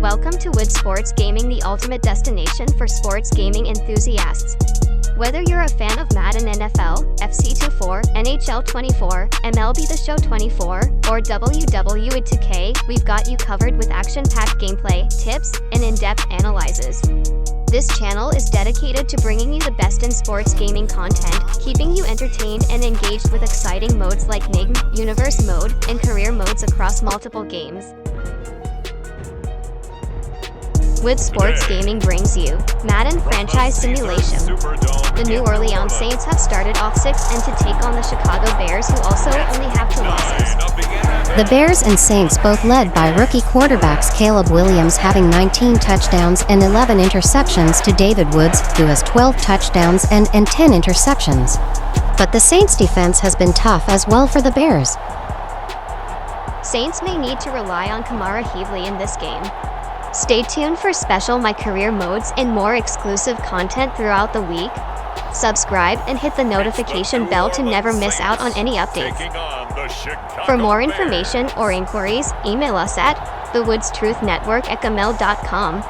Welcome to Wood Sports Gaming, the ultimate destination for sports gaming enthusiasts. Whether you're a fan of Madden NFL, FC24, NHL 24, MLB The Show 24, or WWE 2K, we've got you covered with action-packed gameplay, tips, and in-depth analyses. This channel is dedicated to bringing you the best in sports gaming content, keeping you entertained and engaged with exciting modes like MyGM, Universe Mode, and Career modes across multiple games. Wood Sports Gaming brings you Madden Franchise Simulation. The New Orleans Saints have started off 6-0 to take on the Chicago Bears, who also only have 2 losses. The Bears and Saints, both led by rookie quarterbacks Caleb Williams, having 19 touchdowns and 11 interceptions, to David Woods, who has 12 touchdowns and 10 interceptions. But the Saints' defense has been tough as well for the Bears. Saints may need to rely on Kamara Heavley in this game. Stay tuned for special My Career modes and more exclusive content throughout the week. Subscribe and hit the notification bell to never miss out on any updates. For more information or inquiries, email us at thewoodstruthnetwork@gmail.com.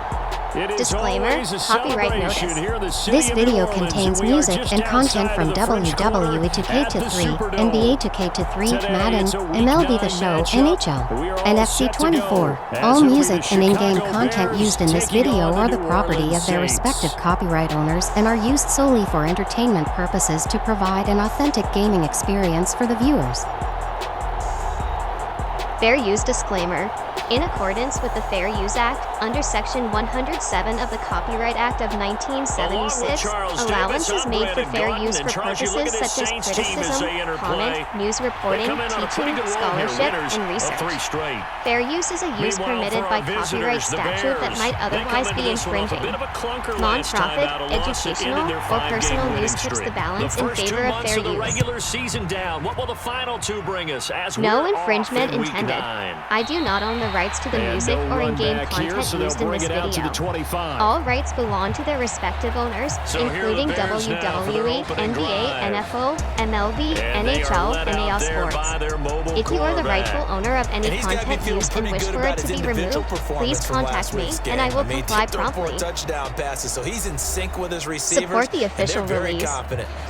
Disclaimer, copyright notice. This video contains music and content from WWE 2K23, NBA 2K23, Madden, MLB The Show, NHL, and FC24. All music and in-game content used in this video are the property of their respective copyright owners and are used solely for entertainment purposes to provide an authentic gaming experience for the viewers. Fair use disclaimer. In accordance with the Fair Use Act, under Section 107 of the Copyright Act of 1976, allowance is made for fair use for purposes such as criticism, comment, news reporting, teaching, scholarship, and research. Fair use is a use permitted by copyright statute that might otherwise be infringing. Non-profit, educational, or personal use tips the balance in favor of fair use. No infringement intended. I do not own the rights to the music or in-game content used in this video. All rights belong to their respective owners, including WWE, NBA, NFL, MLB, NHL, and AL Sports. If you are the rightful owner of any content used and wish for it to be removed, please contact me, and I will comply promptly. Support the official release.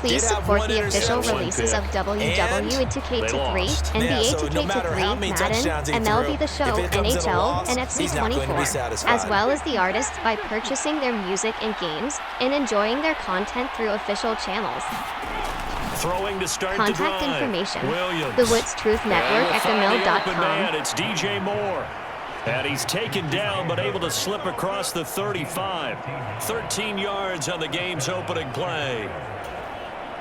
Please support the official releases of WWE 2K23, NBA 2K23, Madden, MLB The Show, NHL, and FC24, as well as the artists by purchasing their music and games and enjoying their content through official channels. Throwing to start Contact the drive. information. Williams. The Woods Truth Network at gmail.com. It's DJ Moore. And he's taken down, but able to slip across the 35. 13 yards on the game's opening play.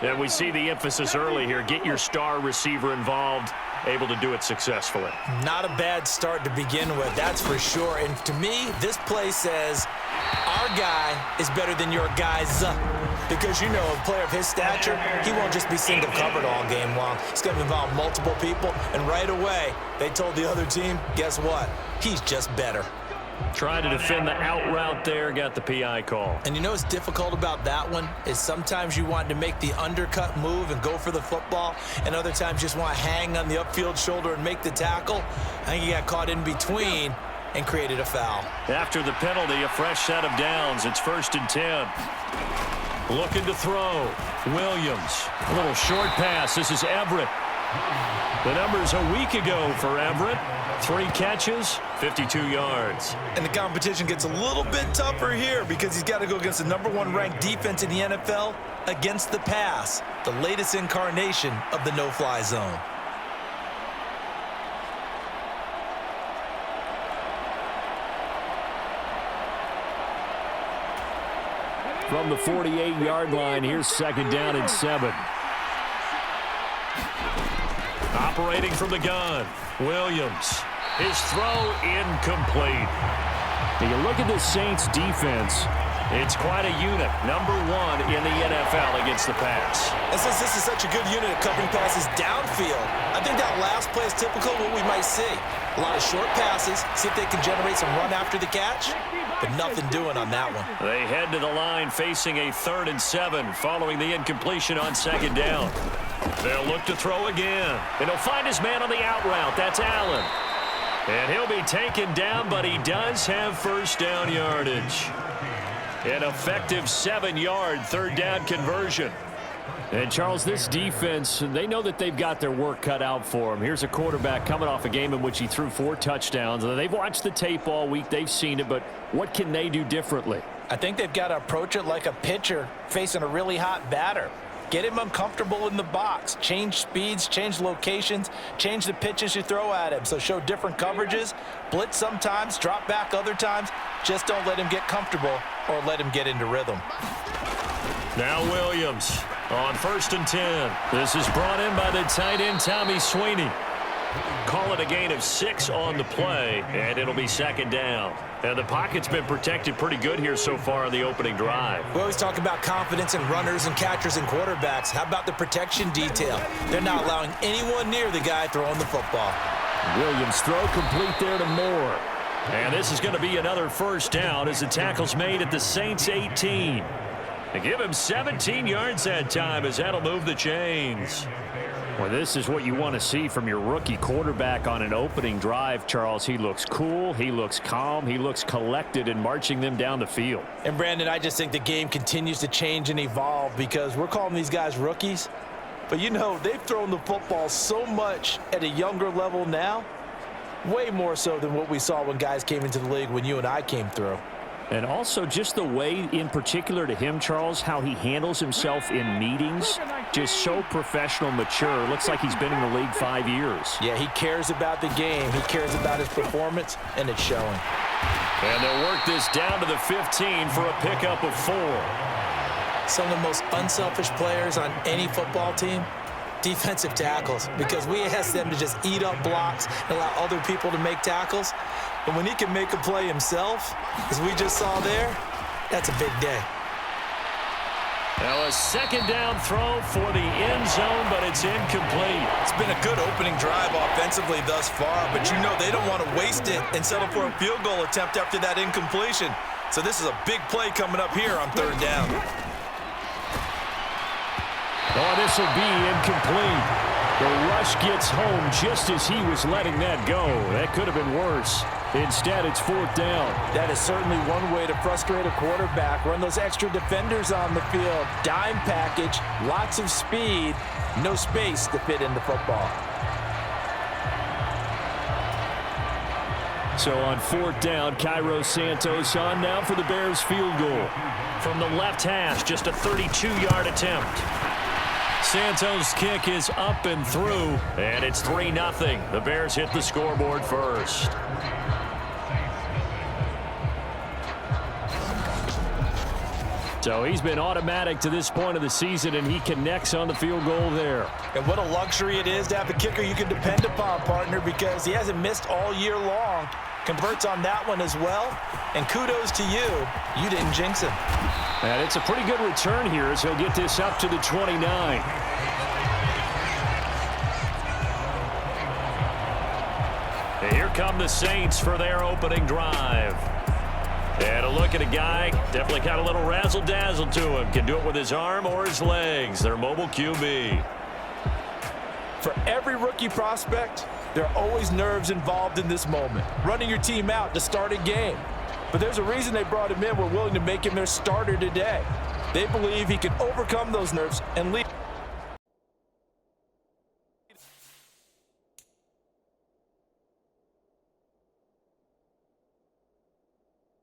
And we see the emphasis early here. Get your star receiver involved. Able to do it successfully. Not a bad start to begin with, that's for sure. And to me, this play says, our guy is better than your guys. Because, you know, a player of his stature, he won't just be single covered all game long. It's going to involve multiple people. And right away, they told the other team, guess what? He's just better. Trying to defend the out route there, got the PI call. And you know what's difficult about that one is sometimes you want to make the undercut move and go for the football, and other times you just want to hang on the upfield shoulder and make the tackle. I think he got caught in between and created a foul. After the penalty, a fresh set of downs. It's 1st and 10. Looking to throw. Williams. A little short pass. This is Everett. The numbers a week ago for Everett. 3 catches, 52 yards. And the competition gets a little bit tougher here because he's got to go against the #1 ranked defense in the NFL against the pass, the latest incarnation of the no-fly zone. From the 48-yard line, here's 2nd down and 7. Operating from the gun, Williams. His throw incomplete. Now you look at the Saints defense. It's quite a unit. #1 in the NFL against the pass. And since this is such a good unit at covering passes downfield, I think that last play is typical of what we might see. A lot of short passes, see if they can generate some run after the catch, but nothing doing on that one. They head to the line facing a 3rd and 7 following the incompletion on 2nd down. They'll look to throw again, and he'll find his man on the out route. That's Allen. And he'll be taken down, but he does have first down yardage. An effective 7-yard third down conversion. And, Charles, this defense, they know that they've got their work cut out for them. Here's a quarterback coming off a game in which he threw 4 touchdowns. They've watched the tape all week. They've seen it, but what can they do differently? I think they've got to approach it like a pitcher facing a really hot batter. Get him uncomfortable in the box. Change speeds, change locations, change the pitches you throw at him. So show different coverages, blitz sometimes, drop back other times. Just don't let him get comfortable or let him get into rhythm. Now Williams on 1st and 10. This is brought in by the tight end, Tommy Sweeney. Call it a gain of 6 on the play, and it'll be 2nd down. And the pocket's been protected pretty good here so far on the opening drive. We always talk about confidence in runners and catchers and quarterbacks. How about the protection detail? They're not allowing anyone near the guy throwing the football. Williams throw complete there to Moore. And this is going to be another first down as the tackle's made at the Saints 18. They give him 17 yards that time as that'll move the chains. Well, this is what you want to see from your rookie quarterback on an opening drive, Charles. He looks cool, he looks calm, he looks collected in marching them down the field. And, Brandon, I just think the game continues to change and evolve because we're calling these guys rookies. But, you know, they've thrown the football so much at a younger level now, way more so than what we saw when guys came into the league when you and I came through. And also just the way, in particular to him, Charles, how he handles himself in meetings, just so professional, mature. Looks like he's been in the league 5 years. Yeah, he cares about the game. He cares about his performance, and it's showing. And they'll work this down to the 15 for a pickup of 4. Some of the most unselfish players on any football team, defensive tackles, because we ask them to just eat up blocks and allow other people to make tackles. But when he can make a play himself, as we just saw there, that's a big day. Now a 2nd down throw for the end zone, but it's incomplete. It's been a good opening drive offensively thus far, but you know they don't want to waste it and settle for a field goal attempt after that incompletion. So this is a big play coming up here on 3rd down. Oh, this will be incomplete. The rush gets home just as he was letting that go. That could have been worse. Instead, it's 4th down. That is certainly one way to frustrate a quarterback. Run those extra defenders on the field. Dime package, lots of speed, no space to fit in the football. So on 4th down, Cairo Santos on now for the Bears field goal. From the left hash, just a 32-yard attempt. Santos' kick is up and through, and it's 3-0. The Bears hit the scoreboard first. So he's been automatic to this point of the season, and he connects on the field goal there. And what a luxury it is to have a kicker you can depend upon, partner, because he hasn't missed all year long. Converts on that one as well. And kudos to you. You didn't jinx him. And it's a pretty good return here as he'll get this up to the 29. And here come the Saints for their opening drive. And a look at a guy, definitely got a little razzle-dazzle to him. Can do it with his arm or his legs. Their mobile QB. For every rookie prospect, there are always nerves involved in this moment. Running your team out to start a game. But there's a reason they brought him in. We're willing to make him their starter today. They believe he can overcome those nerves and lead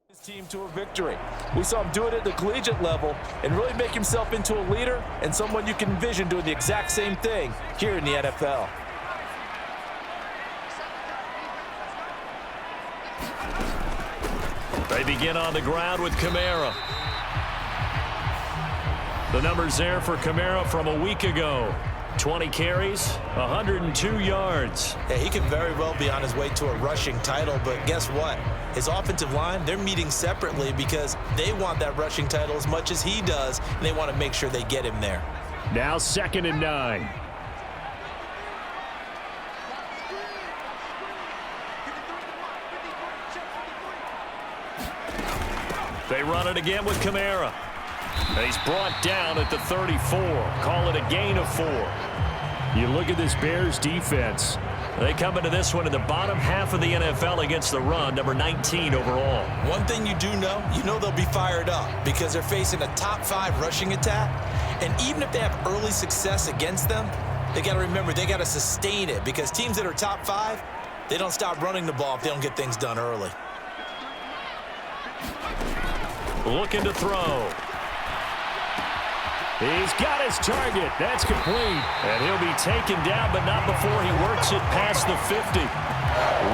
his team to a victory. We saw him do it at the collegiate level and really make himself into a leader and someone you can envision doing the exact same thing here in the NFL. They begin on the ground with Kamara. The numbers there for Kamara from a week ago. 20 carries, 102 yards. Yeah, he could very well be on his way to a rushing title, but guess what? His offensive line, they're meeting separately because they want that rushing title as much as he does, and they want to make sure they get him there. Now 2nd and 9. They run it again with Kamara. He's brought down at the 34. Call it a gain of 4. You look at this Bears defense. They come into this one in the bottom half of the NFL against the run, number 19 overall. One thing you do know, they'll be fired up because they're facing a top 5 rushing attack. And even if they have early success against them, they got to remember they got to sustain it because teams that are top 5, they don't stop running the ball if they don't get things done early. Looking to throw. He's got his target. That's complete. And he'll be taken down, but not before he works it past the 50.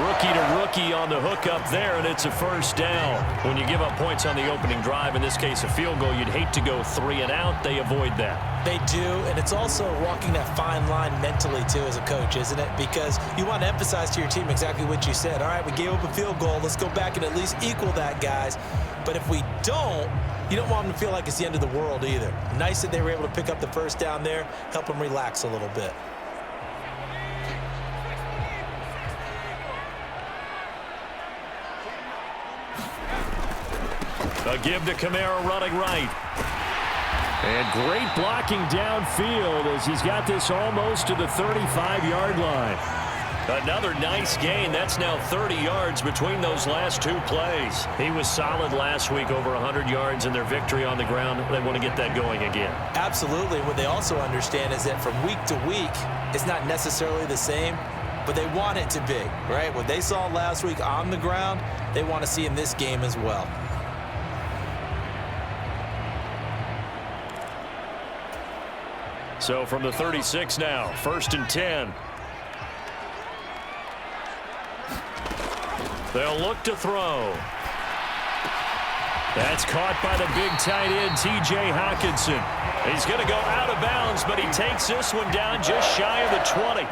Rookie to rookie on the hook up there, and it's a first down. When you give up points on the opening drive, in this case a field goal, you'd hate to go 3 and out. They avoid that. They do, and it's also walking that fine line mentally, too, as a coach, isn't it? Because you want to emphasize to your team exactly what you said. All right, we gave up a field goal. Let's go back and at least equal that, guys. But if we don't, you don't want them to feel like it's the end of the world either. Nice that they were able to pick up the first down there, help them relax a little bit. A give to Kamara running right. And great blocking downfield as he's got this almost to the 35-yard line. Another nice gain. That's now 30 yards between those last 2 plays. He was solid last week, over 100 yards in their victory on the ground. They want to get that going again. Absolutely. What they also understand is that from week to week, it's not necessarily the same, but they want it to be, right? What they saw last week on the ground, they want to see in this game as well. So from the 36 now, 1st and 10. They'll look to throw. That's caught by the big tight end, T.J. Hockenson. He's going to go out of bounds, but he takes this one down just shy of the 20.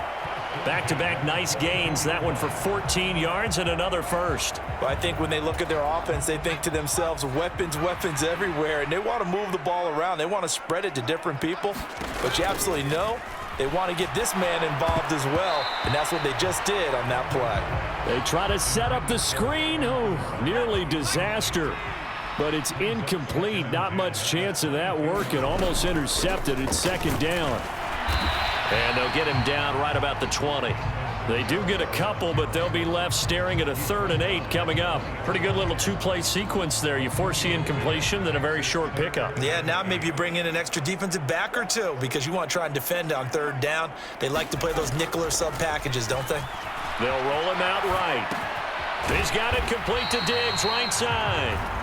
Back-to-back nice gains. That one for 14 yards and another first. Well, I think when they look at their offense, they think to themselves, weapons, weapons everywhere, and they want to move the ball around. They want to spread it to different people, but you absolutely know they want to get this man involved as well, and that's what they just did on that play. They try to set up the screen. Oh, nearly disaster. But it's incomplete. Not much chance of that working. Almost intercepted. It's 2nd down. And they'll get him down right about the 20. They do get a couple, but they'll be left staring at a 3rd and 8 coming up. Pretty good little 2-play sequence there. You force the incompletion, then a very short pickup. Yeah, now maybe you bring in an extra defensive back or 2 because you want to try and defend on 3rd down. They like to play those nickel or sub packages, don't they? They'll roll him out right. He's got it complete to Diggs, right side.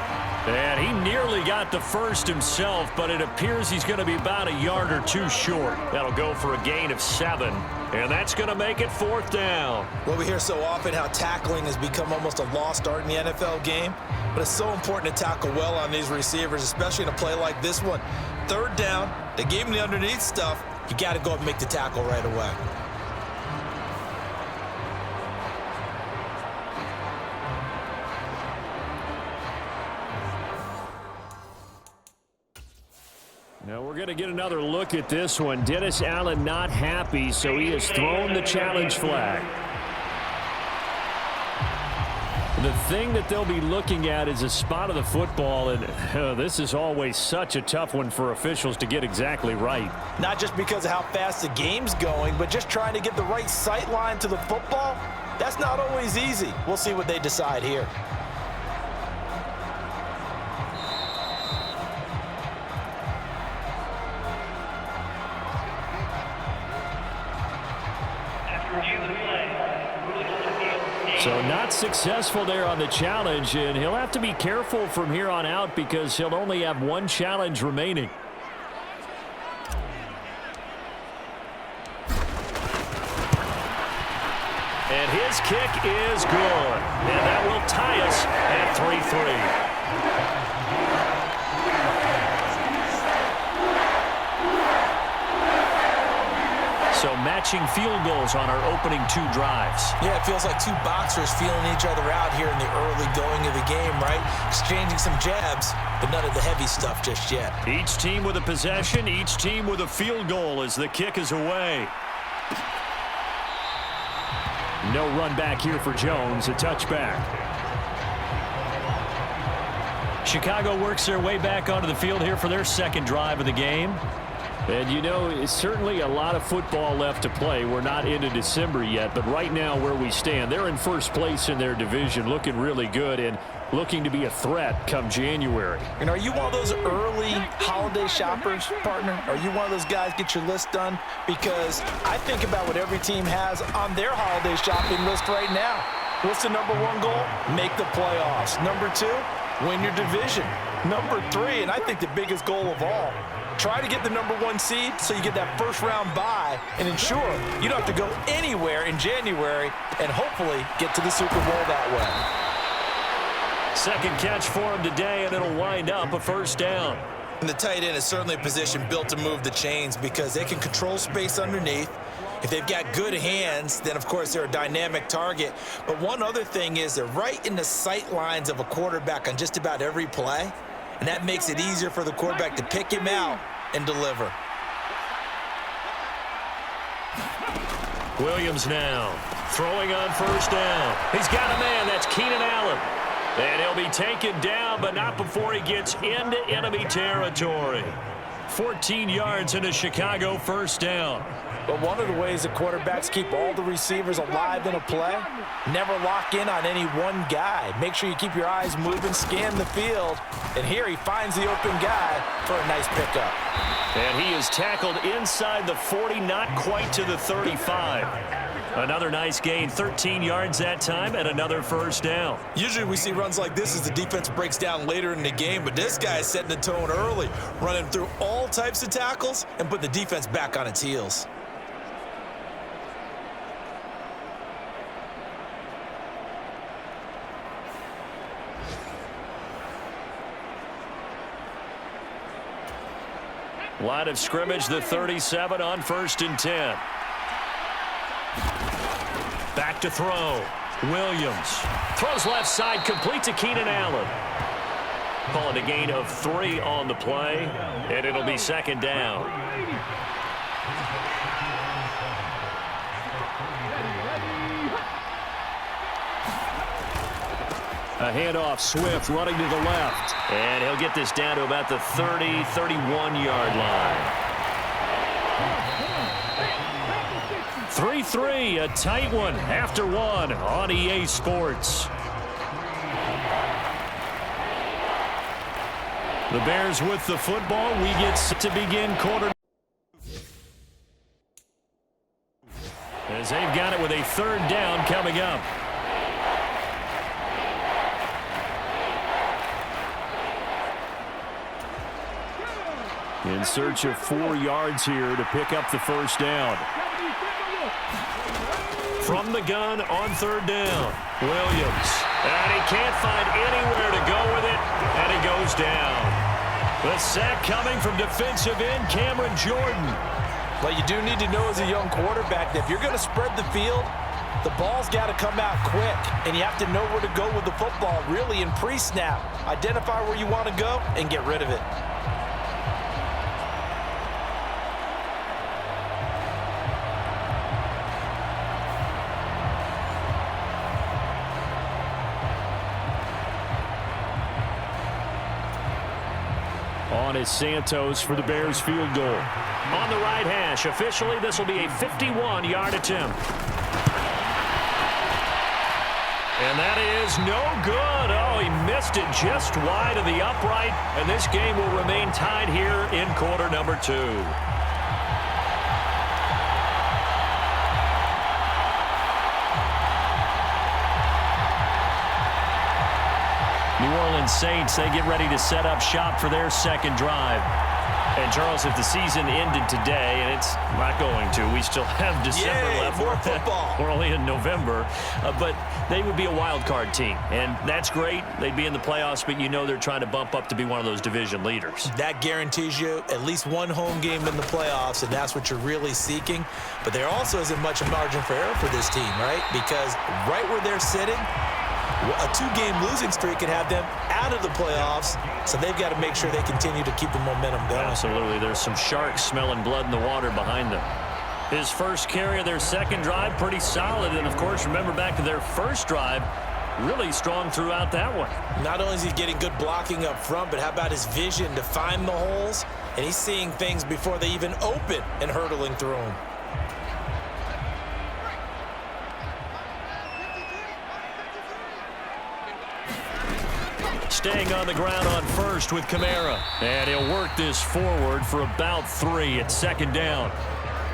And he nearly got the first himself, but it appears he's going to be about a yard or 2 short. That'll go for a gain of 7, and that's going to make it 4th down. Well, we hear so often how tackling has become almost a lost art in the NFL game, but it's so important to tackle well on these receivers, especially in a play like this one. 3rd down, they gave him the underneath stuff. You got to go up and make the tackle right away. Now we're going to get another look at this one. Dennis Allen not happy, so he has thrown the challenge flag. The thing that they'll be looking at is a spot of the football, and this is always such a tough one for officials to get exactly right. Not just because of how fast the game's going, but just trying to get the right sight line to the football. That's not always easy. We'll see what they decide here. So not successful there on the challenge, and he'll have to be careful from here on out because he'll only have 1 challenge remaining. And his kick is good, and that will tie us at 3-3. So matching field goals on our opening 2 drives. Yeah, it feels like 2 boxers feeling each other out here in the early going of the game, right? Exchanging some jabs, but none of the heavy stuff just yet. Each team with a possession, each team with a field goal as the kick is away. No run back here for Jones, a touchback. Chicago works their way back onto the field here for their 2nd drive of the game. And you know, it's certainly a lot of football left to play. We're not into December yet, but right now where we stand, they're in first place in their division, looking really good and looking to be a threat come January. And are you one of those early holiday shoppers, partner? Are you one of those guys get your list done? Because I think about what every team has on their holiday shopping list right now. What's the number one goal? Make the playoffs. Number two, win your division. Number three, and I think the biggest goal of all, try to get the number one seed so you get that first round bye and ensure you don't have to go anywhere in January and hopefully get to the Super Bowl that way. Second catch for him today, and it'll wind up a first down. And the tight end is certainly a position built to move the chains because they can control space underneath. If they've got good hands, then of course they're a dynamic target. But one other thing is they're right in the sight lines of a quarterback on just about every play. And that makes it easier for the quarterback to pick him out and deliver. Williams now throwing on first down. He's got a man. That's Keenan Allen. And he'll be taken down, but not before he gets into enemy territory. 14 yards in a Chicago first down. But one of the ways the quarterbacks keep all the receivers alive in a play, never lock in on any one guy. Make sure you keep your eyes moving, scan the field. And here he finds the open guy for a nice pickup. And he is tackled inside the 40, not quite to the 35. Another nice gain, 13 yards that time, and another first down. Usually we see runs like this as the defense breaks down later in the game, but this guy is setting the tone early, running through all types of tackles and put the defense back on its heels. Line of scrimmage, the 37 on 1st and 10. Back to throw. Williams throws left side, complete to Keenan Allen. Calling a gain of 3 on the play, and it'll be second down. A handoff, Swift running to the left. And he'll get this down to about the 30, 31-yard line. 3-3, a tight one after one on EA Sports. The Bears with the football. We get set to begin quarter. As they've got it with a third down coming up. In search of 4 yards here to pick up the first down. From the gun on third down, Williams. And he can't find anywhere to go with it, and he goes down. The sack coming from defensive end Cameron Jordan. What you do need to know as a young quarterback that if you're going to spread the field, the ball's got to come out quick, and you have to know where to go with the football really in pre-snap. Identify where you want to go and get rid of it. On is Santos for the Bears field goal. On the right hash, officially this will be a 51-yard attempt. And that is no good. Oh, he missed it just wide of the upright, and this game will remain tied here in quarter number 2. New Orleans Saints, they get ready to set up shop for their second drive. And, Charles, if the season ended today, and it's not going to, we still have December left. More football. We're only in November. But they would be a wild card team, and that's great. They'd be in the playoffs, but you know they're trying to bump up to be one of those division leaders. That guarantees you at least one home game in the playoffs, and that's what you're really seeking. But there also isn't much margin for error for this team, right? Because right where they're sitting, a 2-game losing streak could have them out of the playoffs, so they've got to make sure they continue to keep the momentum going. Absolutely. There's some sharks smelling blood in the water behind them. His first carry of their second drive, pretty solid. And, of course, remember back to their first drive, really strong throughout that one. Not only is he getting good blocking up front, but how about his vision to find the holes and he's seeing things before they even open and hurtling through them. Staying on the ground on first with Kamara. And he'll work this forward for about 3 at second down.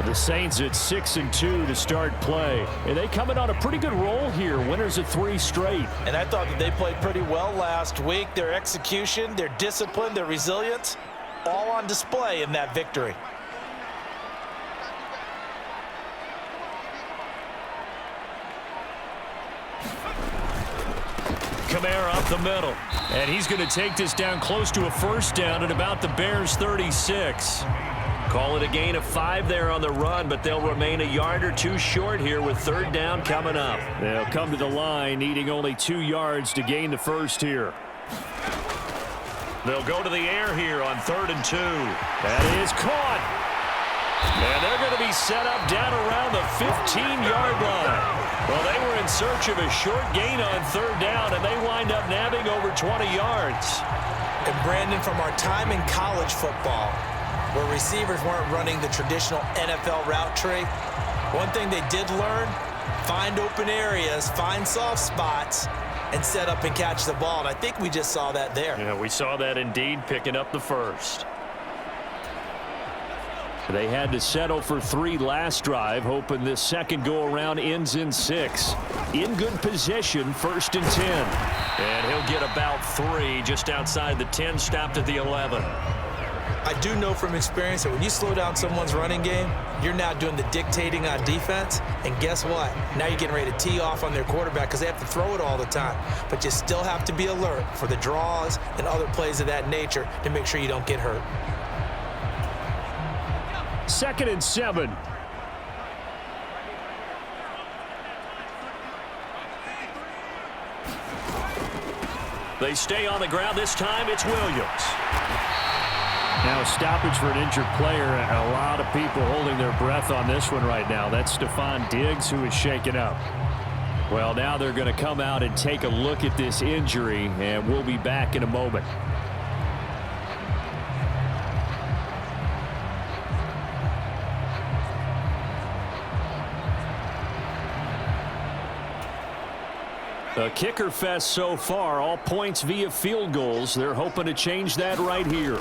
The Saints at 6-2 to start play. And they coming on a pretty good roll here. Winners of 3 straight. And I thought that they played pretty well last week. Their execution, their discipline, their resilience, all on display in that victory. Kamara up the middle. And he's going to take this down close to a first down at about the Bears' 36. Call it a gain of 5 there on the run, but they'll remain a yard or 2 short here with third down coming up. They'll come to the line needing only 2 yards to gain the first here. They'll go to the air here on 3rd and 2. That is caught. And they're going to be set up down around the 15-yard line. Well, they were in search of a short gain on third down, and they wind up nabbing over 20 yards. And Brandon, from our time in college football, where receivers weren't running the traditional NFL route tree, one thing they did learn, find open areas, find soft spots, and set up and catch the ball. And I think we just saw that there. Yeah, we saw that indeed, picking up the first. They had to settle for 3 last drive, hoping this second go-around ends in 6. In good position, 1st and 10. And he'll get about 3 just outside the 10, stopped at the 11. I do know from experience that when you slow down someone's running game, you're now doing the dictating on defense. And guess what? Now you're getting ready to tee off on their quarterback because they have to throw it all the time. But you still have to be alert for the draws and other plays of that nature to make sure you don't get hurt. 2nd and 7. They stay on the ground. This time it's Williams. Now a stoppage for an injured player. A lot of people holding their breath on this one right now. That's Stephon Diggs, who is shaken up. Well, now they're going to come out and take a look at this injury, and we'll be back in a moment. A kicker fest so far, all points via field goals. They're hoping to change that right here.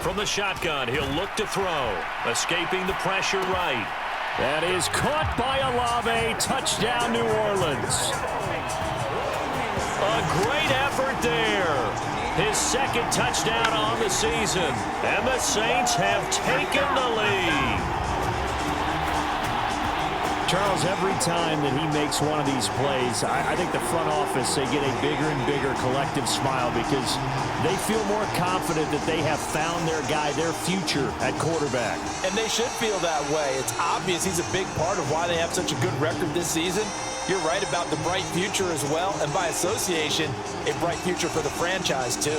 From the shotgun, he'll look to throw. Escaping the pressure right. That is caught by Olave. Touchdown, New Orleans. A great effort there. His 2nd touchdown on the season. And the Saints have taken the lead. Charles, every time that he makes one of these plays, I think the front office, they get a bigger and bigger collective smile because they feel more confident that they have found their guy, their future at quarterback. And they should feel that way. It's obvious he's a big part of why they have such a good record this season. You're right about the bright future as well, and by association, a bright future for the franchise too.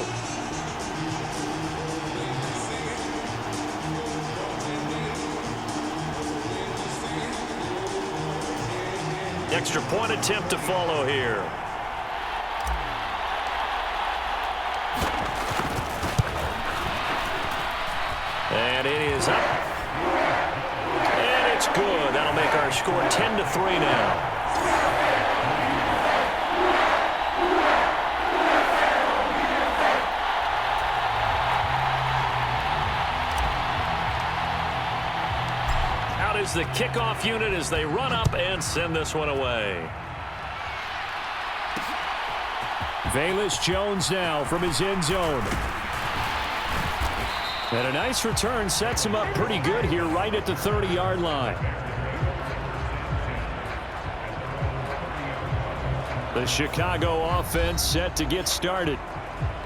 Extra point attempt to follow here. And it is up. And it's good. That'll make our score 10-3 now. Is the kickoff unit as they run up and send this one away. Velus Jones now from his end zone. And a nice return sets him up pretty good here right at the 30-yard line. The Chicago offense set to get started.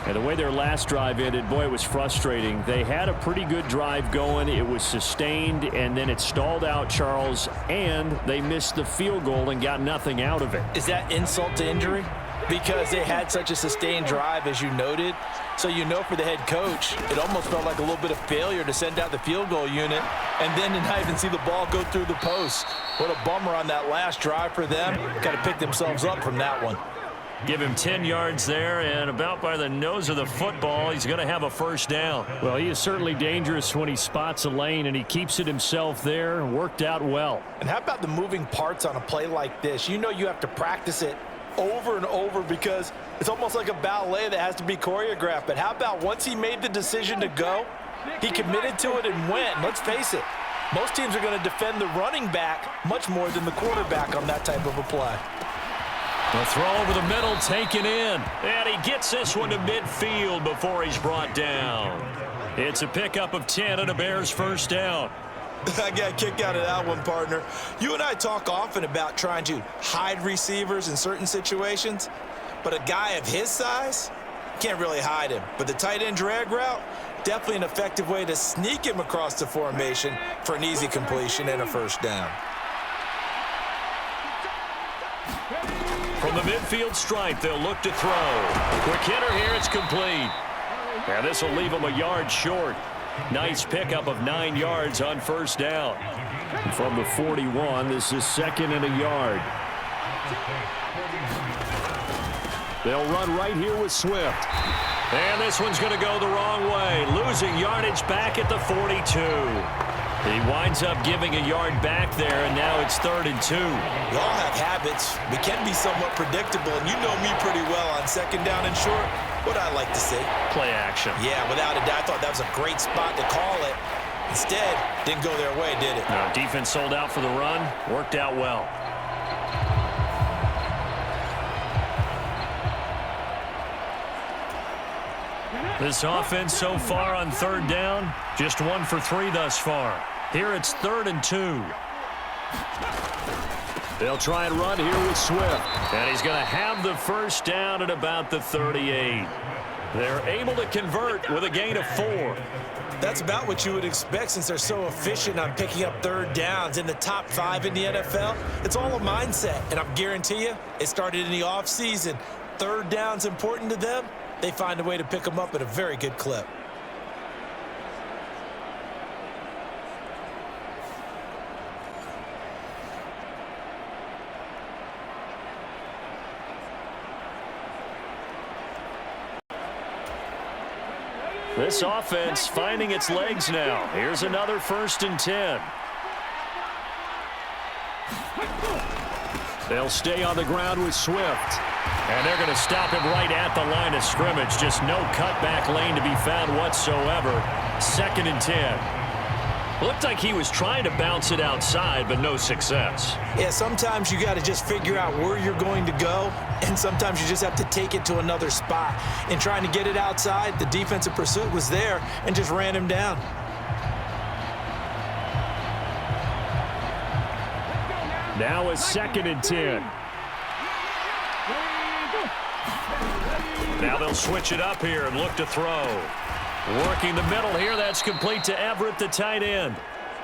And the way their last drive ended, boy, it was frustrating. They had a pretty good drive going. It was sustained, and then it stalled out, Charles, and they missed the field goal and got nothing out of it. Is that insult to injury? Because they had such a sustained drive, as you noted. So you know for the head coach, it almost felt like a little bit of failure to send out the field goal unit and then to not even see the ball go through the post. What a bummer on that last drive for them. Got to pick themselves up from that one. Give him 10 yards there, and about by the nose of the football, he's going to have a first down. Well, he is certainly dangerous when he spots a lane, and he keeps it himself there. Worked out well. And how about the moving parts on a play like this? You know you have to practice it over and over because it's almost like a ballet that has to be choreographed. But how about once he made the decision to go, he committed to it and went. Let's face it, most teams are going to defend the running back much more than the quarterback on that type of a play. The throw over the middle taken in. And he gets this one to midfield before he's brought down. It's a pickup of 10 and a Bears first down. I got a kick out of that one, partner. You and I talk often about trying to hide receivers in certain situations, but a guy of his size can't really hide him. But the tight end drag route, definitely an effective way to sneak him across the formation for an easy completion and a first down. From the midfield stripe, they'll look to throw. Quick hitter here, it's complete. And this will leave him a yard short. Nice pickup of 9 yards on first down. From the 41, this is second and a yard. They'll run right here with Swift. And this one's going to go the wrong way. Losing yardage back at the 42. He winds up giving a yard back there, and now it's 3rd and 2. We all have habits. We can be somewhat predictable, and you know me pretty well on second down and short. What I like to see. Play action. Yeah, without a doubt, I thought that was a great spot to call it. Instead, didn't go their way, did it? No, defense sold out for the run. Worked out well. This offense so far on 3rd down, just 1 for 3 thus far. Here it's 3rd and 2. They'll try and run here with Swift. And he's going to have the first down at about the 38. They're able to convert with a gain of 4. That's about what you would expect since they're so efficient on picking up 3rd downs in the top 5 in the NFL. It's all a mindset, and I guarantee you it started in the offseason. 3rd down's important to them. They find a way to pick them up at a very good clip. This offense finding its legs now. Here's another 1st and 10. They'll stay on the ground with Swift. And they're going to stop him right at the line of scrimmage. Just no cutback lane to be found whatsoever. 2nd and 10. Looked like he was trying to bounce it outside, but no success. Yeah, sometimes you got to just figure out where you're going to go, and sometimes you just have to take it to another spot. In trying to get it outside, the defensive pursuit was there and just ran him down. Now a 2nd and 10. Now they'll switch it up here and look to throw. Working the middle here, that's complete to Everett, the tight end.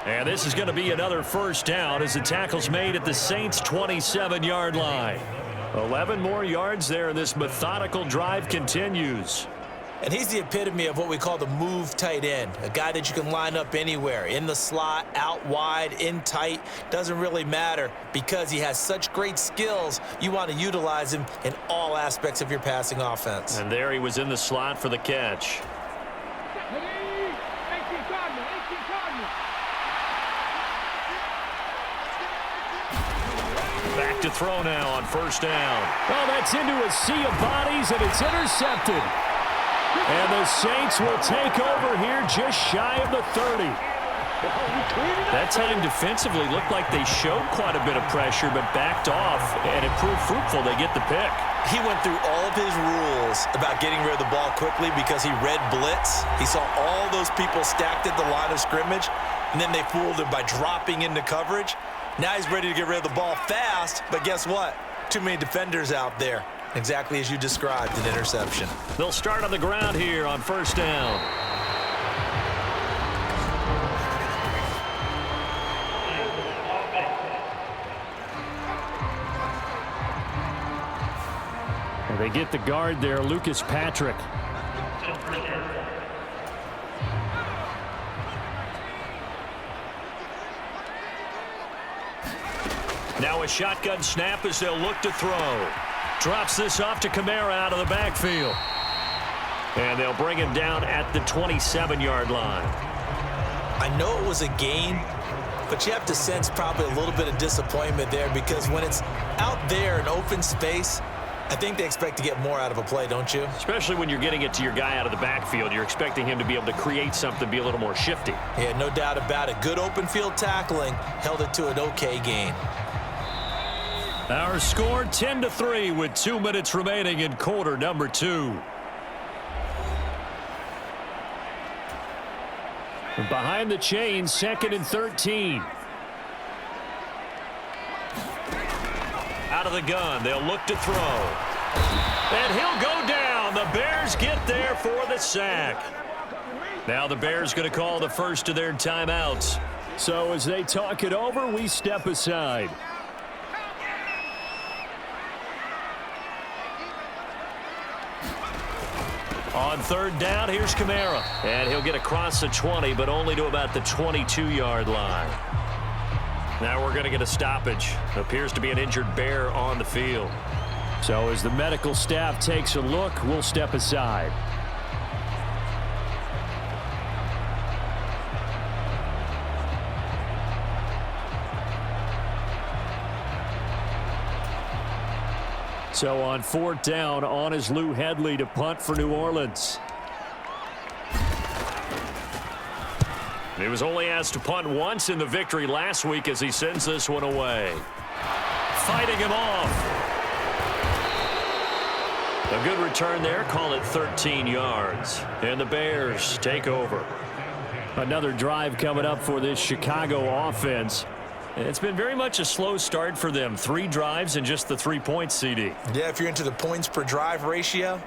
And this is going to be another first down as the tackle's made at the Saints' 27-yard line. 11 more yards there, and this methodical drive continues. And he's the epitome of what we call the move tight end, a guy that you can line up anywhere, in the slot, out wide, in tight, doesn't really matter because he has such great skills. You want to utilize him in all aspects of your passing offense. And there he was in the slot for the catch. Back to throw now on first down. Well, that's into a sea of bodies, and it's intercepted. And the Saints will take over here just shy of the 30. That time defensively looked like they showed quite a bit of pressure but backed off, and it proved fruitful. They get the pick. He went through all of his rules about getting rid of the ball quickly because he read blitz. He saw all those people stacked at the line of scrimmage, and then they fooled him by dropping into coverage. Now he's ready to get rid of the ball fast, but guess what? Too many defenders out there. Exactly as you described, an interception. They'll start on the ground here on first down. And they get the guard there, Lucas Patrick. Now a shotgun snap as they'll look to throw. Drops this off to Kamara out of the backfield. And they'll bring him down at the 27-yard line. I know it was a gain, but you have to sense probably a little bit of disappointment there, because when it's out there in open space, I think they expect to get more out of a play, don't you? Especially when you're getting it to your guy out of the backfield. You're expecting him to be able to create something, be a little more shifty. Yeah, no doubt about it. Good open field tackling, held it to an okay gain. Our score 10-3 with 2 minutes remaining in quarter number 2. Behind the chains, 2nd and 13. Out of the gun, they'll look to throw. And he'll go down. The Bears get there for the sack. Now the Bears going to call the first of their timeouts. So as they talk it over, we step aside. On 3rd down, here's Kamara. And he'll get across the 20, but only to about the 22-yard line. Now we're going to get a stoppage. Appears to be an injured Bear on the field. So as the medical staff takes a look, we'll step aside. So on 4th down, on is Lou Headley to punt for New Orleans. He was only asked to punt once in the victory last week as he sends this one away. Fighting him off. A good return there. Call it 13 yards. And the Bears take over. Another drive coming up for this Chicago offense. It's been very much a slow start for them. 3 drives and just the 3 points, CD. Yeah, if you're into the points per drive ratio,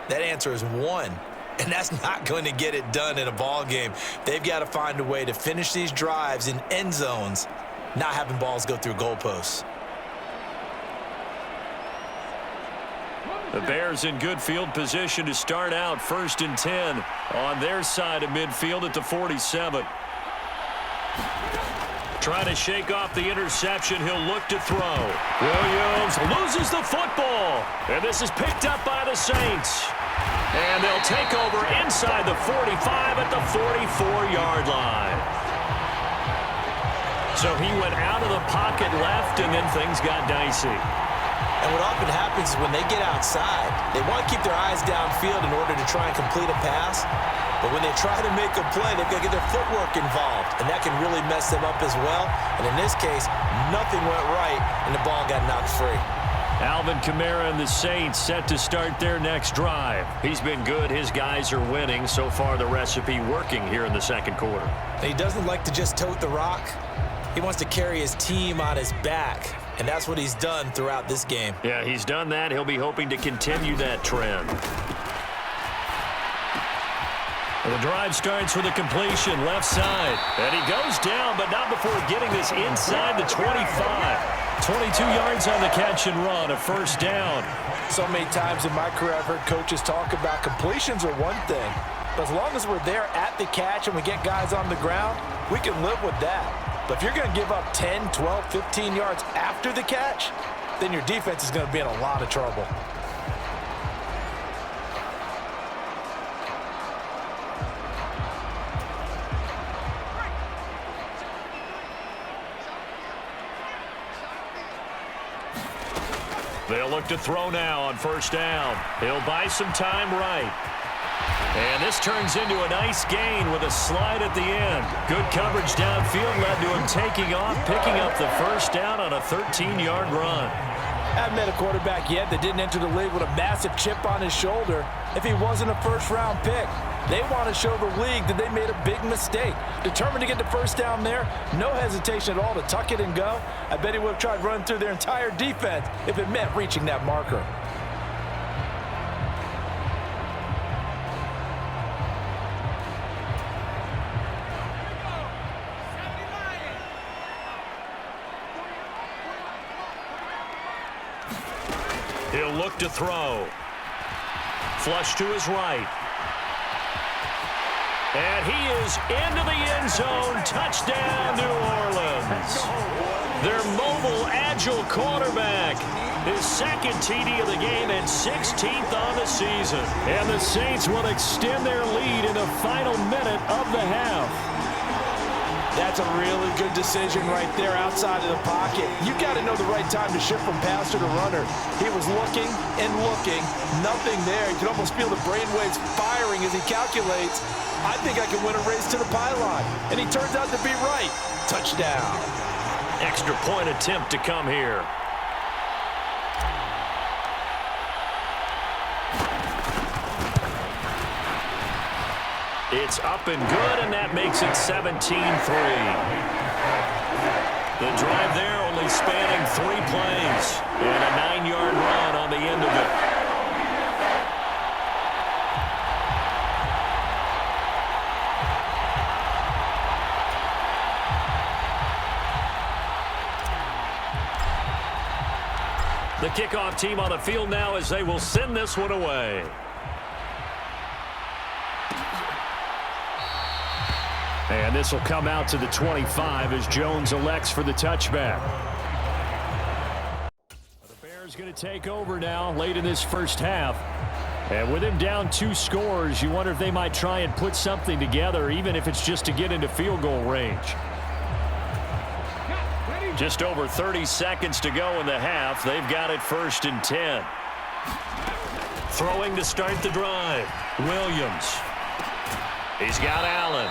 that answer is 1. And that's not going to get it done in a ball game. They've got to find a way to finish these drives in end zones, not having balls go through goalposts. The Bears in good field position to start out 1st and 10 on their side of midfield at the 47. Trying to shake off the interception. He'll look to throw. Williams loses the football. And this is picked up by the Saints. And they'll take over inside the 45 at the 44-yard line. So he went out of the pocket left, and then things got dicey. And what often happens is when they get outside, they want to keep their eyes downfield in order to try and complete a pass. But when they try to make a play, they've got to get their footwork involved, and that can really mess them up as well. And in this case, nothing went right, and the ball got knocked free. Alvin Kamara and the Saints set to start their next drive. He's been good. His guys are winning. So far, the recipe working here in the 2nd quarter. And he doesn't like to just tote the rock. He wants to carry his team on his back, and that's what he's done throughout this game. Yeah, he's done that. He'll be hoping to continue that trend. The drive starts with a completion left side. And he goes down, but not before getting this inside the 25. 22 yards on the catch and run, a 1st down. So many times in my career I've heard coaches talk about completions are one thing. But as long as we're there at the catch and we get guys on the ground, we can live with that. But if you're going to give up 10, 12, 15 yards after the catch, then your defense is going to be in a lot of trouble. They'll look to throw now on 1st down. He'll buy some time right. And this turns into a nice gain with a slide at the end. Good coverage downfield led to him taking off, picking up the 1st down on a 13-yard run. I haven't met a quarterback yet that didn't enter the league with a massive chip on his shoulder if he wasn't a 1st-round pick. They want to show the league that they made a big mistake. Determined to get the 1st down there, no hesitation at all to tuck it and go. I bet he would have tried running through their entire defense if it meant reaching that marker. He'll look to throw. Flush to his right. And he is into the end zone. Touchdown, New Orleans. Their mobile, agile quarterback. His second TD of the game and 16th on the season. And the Saints will extend their lead in the final minute of the half. That's a really good decision right there outside of the pocket. You got to know the right time to shift from passer to runner. He was looking and looking, nothing there. You can almost feel the brainwaves firing as he calculates, I think I can win a race to the pylon. And he turns out to be right. Touchdown. Extra point attempt to come here. It's up and good, and that makes it 17-3. The drive there only spanning 3 plays, and a 9-yard run on the end of it. The kickoff team on the field now as they will send this one away. And this will come out to the 25 as Jones elects for the touchback. The Bears going to take over now late in this first half. And with him down 2 scores, you wonder if they might try and put something together, even if it's just to get into field goal range. Just over 30 seconds to go in the half. They've got it 1st and 10. Throwing to start the drive. Williams. He's got Allen.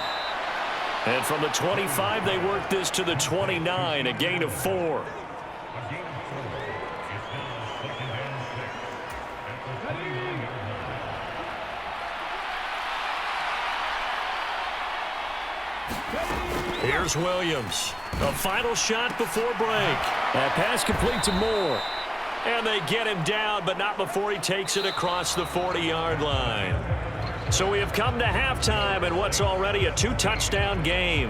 And from the 25, they work this to the 29, a gain of 4. Here's Williams. A final shot before break. That pass complete to Moore. And they get him down, but not before he takes it across the 40-yard line. So we have come to halftime in what's already a 2-touchdown game.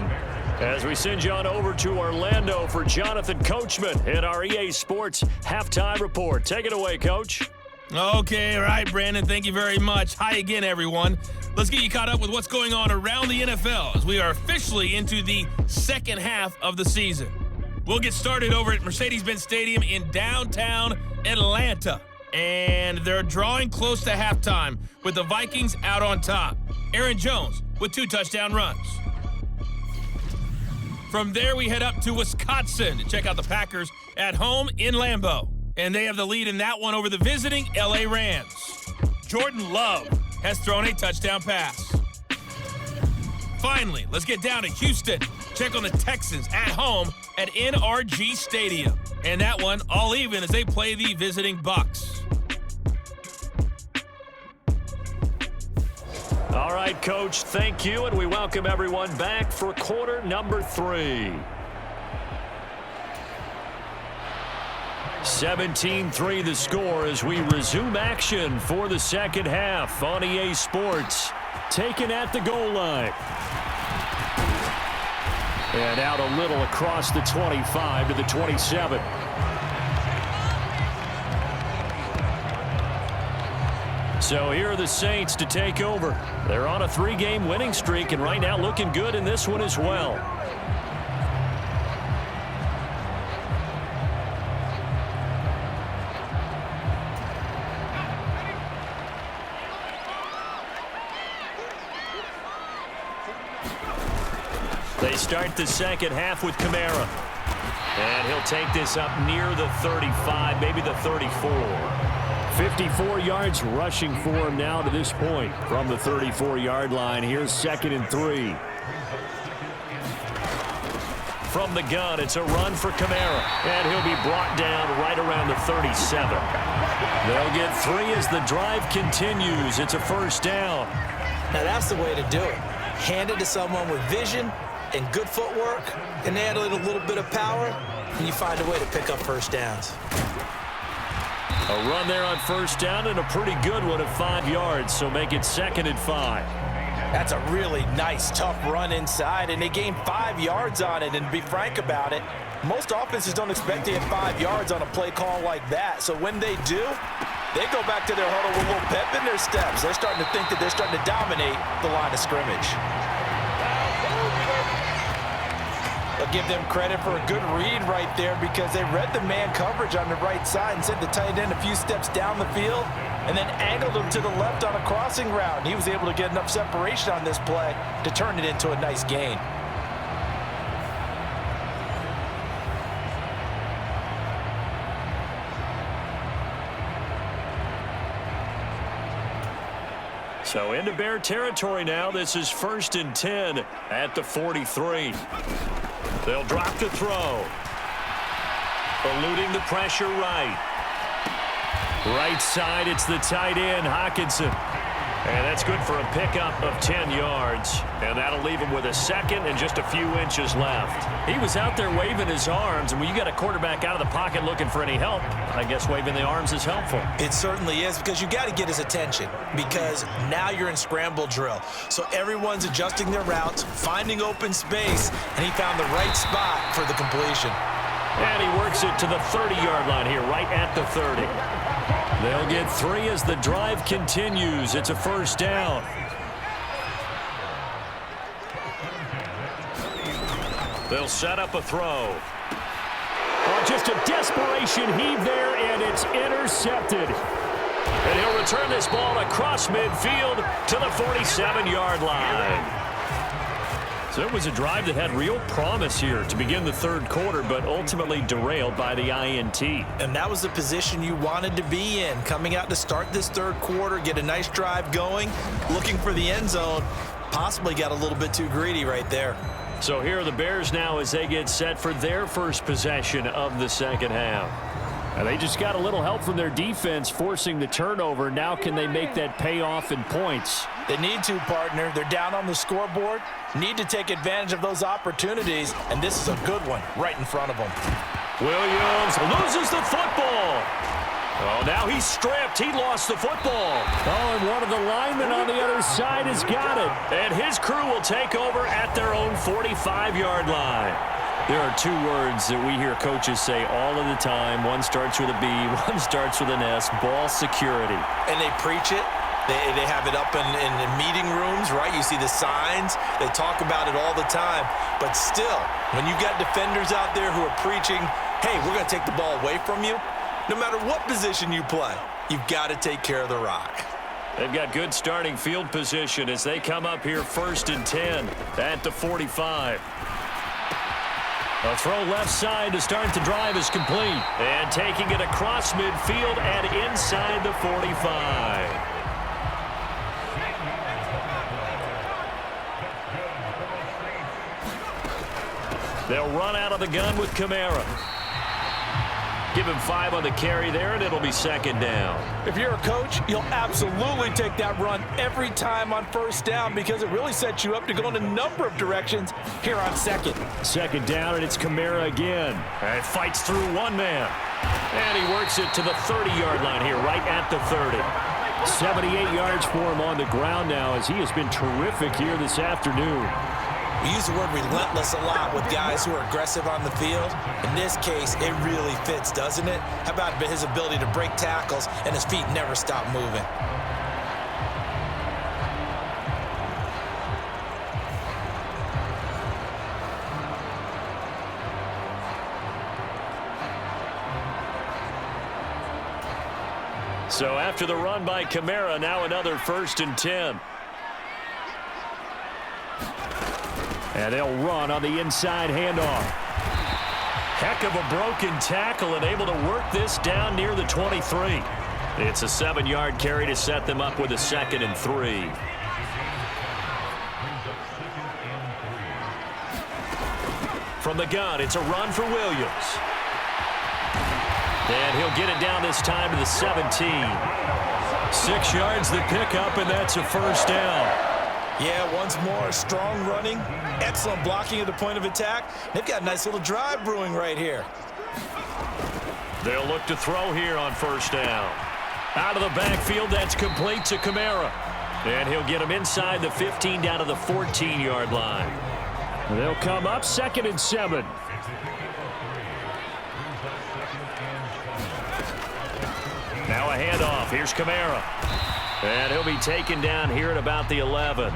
As we send you on over to Orlando for Jonathan Coachman in our EA Sports Halftime Report. Take it away, Coach. Okay, all right, Brandon. Thank you very much. Hi again, everyone. Let's get you caught up with what's going on around the NFL as we are officially into the second half of the season. We'll get started over at Mercedes-Benz Stadium in downtown Atlanta. And they're drawing close to halftime with the Vikings out on top. Aaron Jones with 2 touchdown runs. From there, we head up to Wisconsin to check out the Packers at home in Lambeau. And they have the lead in that one over the visiting LA Rams. Jordan Love has thrown a touchdown pass. Finally, let's get down to Houston. Check on the Texans at home at NRG Stadium. And that one all even as they play the visiting Bucs. All right, Coach, thank you, and we welcome everyone back for quarter number 3. 17-3 the score as we resume action for the second half on EA Sports. Taken at the goal line. And out a little across the 25 to the 27. So here are the Saints to take over. They're on a 3-game winning streak and right now looking good in this one as well. They start the second half with Kamara. And he'll take this up near the 35, maybe the 34. 54 yards rushing for him now to this point from the 34-yard line. Here's 2nd and 3. From the gun, it's a run for Kamara. And he'll be brought down right around the 37. They'll get 3 as the drive continues. It's a 1st down. Now that's the way to do it. Hand it to someone with vision and good footwork, and add a little bit of power, and you find a way to pick up 1st downs. A run there on 1st down and a pretty good one of 5 yards, so make it 2nd and 5. That's a really nice, tough run inside, and they gained 5 yards on it. And to be frank about it, most offenses don't expect to hit 5 yards on a play call like that. So when they do, They go back to their huddle with a little pep in their steps. They're starting to think that they're starting to dominate the line of scrimmage. I'll give them credit for a good read right there because they read the man coverage on the right side and sent the tight end a few steps down the field and then angled him to the left on a crossing route. And he was able to get enough separation on this play to turn it into a nice gain. So into Bear territory now. This is 1st and 10 at the 43. They'll drop the throw. Eluding the pressure right. Right side, it's the tight end, Hockenson. And that's good for a pickup of 10 yards. And that'll leave him with a second and just a few inches left. He was out there waving his arms, and when you got a quarterback out of the pocket looking for any help, I guess waving the arms is helpful. It certainly is, because you got to get his attention, because now you're in scramble drill. So everyone's adjusting their routes, finding open space, and he found the right spot for the completion. And he works it to the 30-yard line here, right at the 30. They'll get 3 as the drive continues. It's a 1st down. They'll set up a throw. Oh, just a desperation heave there, and it's intercepted. And he'll return this ball across midfield to the 47-yard line. So it was a drive that had real promise here to begin the 3rd quarter, but ultimately derailed by the INT. And that was the position you wanted to be in, coming out to start this 3rd quarter, get a nice drive going, looking for the end zone. Possibly got a little bit too greedy right there. So here are the Bears now as they get set for their first possession of the 2nd half. And they just got a little help from their defense forcing the turnover. Now can they make that pay off in points? They need to, partner. They're down on the scoreboard. Need to take advantage of those opportunities, and this is a good one right in front of them. Williams loses the football. Oh, now he's stripped. He lost the football. Oh, and one of the linemen on the other side has got it. And his crew will take over at their own 45-yard line. There are 2 words that we hear coaches say all of the time. One starts with a B, one starts with an S, ball security. And they preach it. They have it up in meeting rooms, right? You see the signs. They talk about it all the time. But still, when you got defenders out there who are preaching, hey, we're going to take the ball away from you, no matter what position you play, you've got to take care of the rock. They've got good starting field position as they come up here 1st and 10 at the 45. A throw left side to start the drive is complete. And taking it across midfield and inside the 45. They'll run out of the gun with Kamara. Give him 5 on the carry there, and it'll be 2nd down. If you're a coach, you'll absolutely take that run every time on 1st down because it really sets you up to go in a number of directions here on 2nd. 2nd down, and it's Kamara again. And fights through one man. And he works it to the 30-yard line here, right at the 30. 78 yards for him on the ground now as he has been terrific here this afternoon. We use the word relentless a lot with guys who are aggressive on the field. In this case, it really fits, doesn't it? How about his ability to break tackles and his feet never stop moving? So after the run by Kamara, now another 1st and 10. And they'll run on the inside handoff. Heck of a broken tackle and able to work this down near the 23. It's a 7-yard carry to set them up with a 2nd and 3. From the gun, it's a run for Williams. And he'll get it down this time to the 17. 6 yards the pickup, and that's a 1st down. Yeah, once more, strong running, excellent blocking at the point of attack. They've got a nice little drive brewing right here. They'll look to throw here on 1st down. Out of the backfield, that's complete to Kamara. And he'll get him inside the 15 down to the 14-yard line. They'll come up 2nd and 7. Now a handoff. Here's Kamara. And he'll be taken down here at about the 11.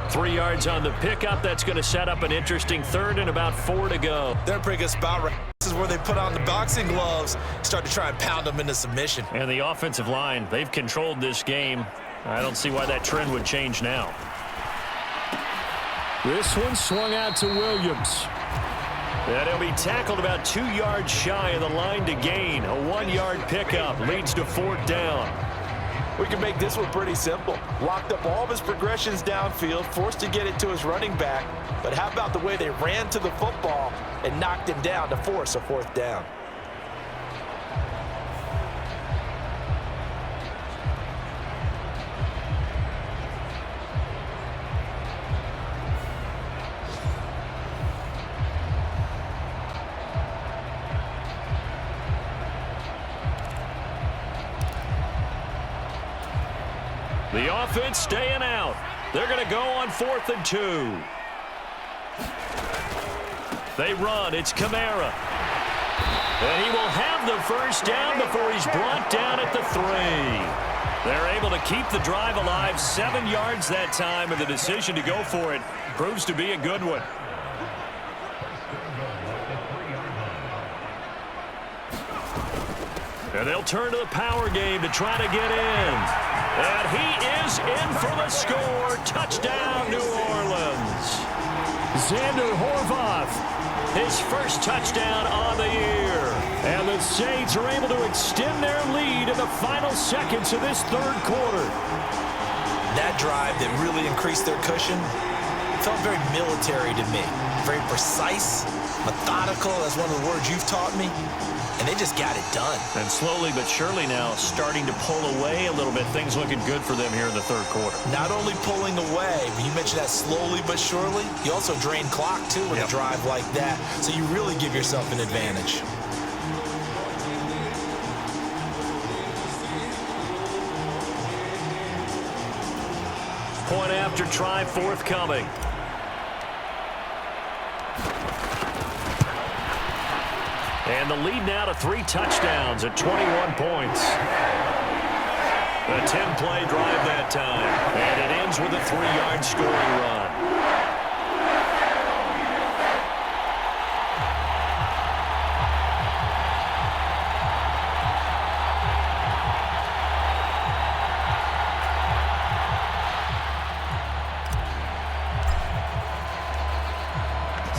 3 yards on the pickup. That's going to set up an interesting third and about 4 to go. They're in a pretty good spot right. This is where they put on the boxing gloves, start to try and pound them into submission. And the offensive line, they've controlled this game. I don't see why that trend would change now. This one swung out to Williams. And he'll be tackled about 2 yards shy of the line to gain. A 1-yard pickup leads to 4th down. We can make this one pretty simple. Locked up all of his progressions downfield, forced to get it to his running back. But how about the way they ran to the football and knocked him down to force a 4th down? The offense staying out. They're going to go on 4th and 2. They run. It's Kamara. And he will have the first down before he's brought down at the 3. They're able to keep the drive alive. 7 yards that time, and the decision to go for it proves to be a good one. And they'll turn to the power game to try to get in. And he is in for the score. Touchdown, New Orleans. Xander Horvath, his first touchdown on the year. And the Saints are able to extend their lead in the final seconds of this 3rd quarter. That drive that really increased their cushion felt very military to me. Very precise, methodical. That's one of the words you've taught me. And they just got it done. And slowly but surely now starting to pull away a little bit. Things looking good for them here in the 3rd quarter. Not only pulling away, but you mentioned that slowly but surely. You also drain clock, too, with a drive like that. So you really give yourself an advantage. Point after try forthcoming. And the lead now to 3 touchdowns at 21 points. A 10-play drive that time. And it ends with a 3-yard scoring run.